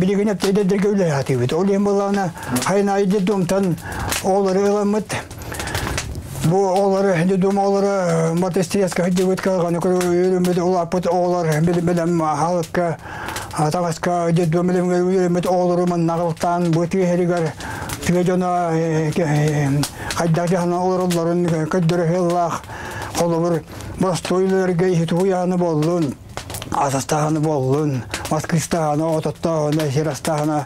билеген эптейдер гөле атыбыт. Ол ем болана хайнайды думтан олары ыламыт. Бу олары дум олары мотостресска ходибыт калганы көрүмөд улапыт олар билем халыкка атагаска дедум билем көрүмөд олары нагылтан бути херигер тигежона кайдажана оларларын көддөрө хеллах олор мостойлерге хитуяны болдун. Асастағаны болын, Москвистағаны, Ототтағаны, Сирастағаны,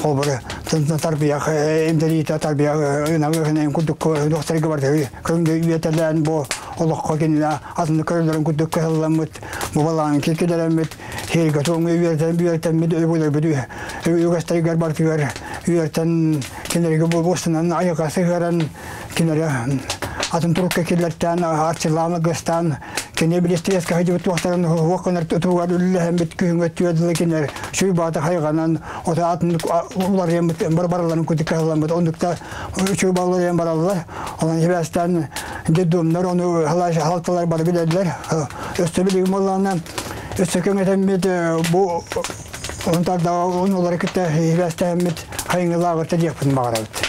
олбыры, тарбияқ, емдерейті тарбияқ, ұнағығын күдік доқтарығы барды. Көрінгі үйетелерін бұл олыққа кенілі, атымды көрілерін күдік кәсіламыд, мұбалағын кекелерімід, хергі тоңы үйертен өйбөлер бүді, үйгастарығар бартығар, үйертен кенергі бұл бостынан айықасы ғаран, кенері атын тұрыққа келерттен, арчыланы ғыстан, кене білестереске хайдыбыт уақтарын уақынар тұтуғар үлілі бит күйіңгі түйеділі кенер шүй баты хайғанан, ота атын ұлар ембіт барбараларын көтік кәсіламбыт, ондықта шүй балалар ем баралар, онан ебәстен дедумнар, оны халықталар бар біледілер, өсті білігім олағынан, өсті көңетен бет бұл онтарда олар кетті ебәстен бет хайыңылағырты депін бағарабыт.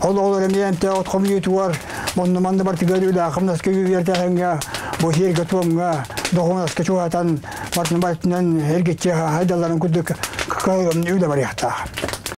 Ол олар емейенте отқым етуар, Моннаманды бартыгар үлі ақымнасқа үйертәңге, бұл жерге туымға, доғымнасқа чуғатан, бартын бартынан әргетче айдаларын күдік үлі бар яқтағы.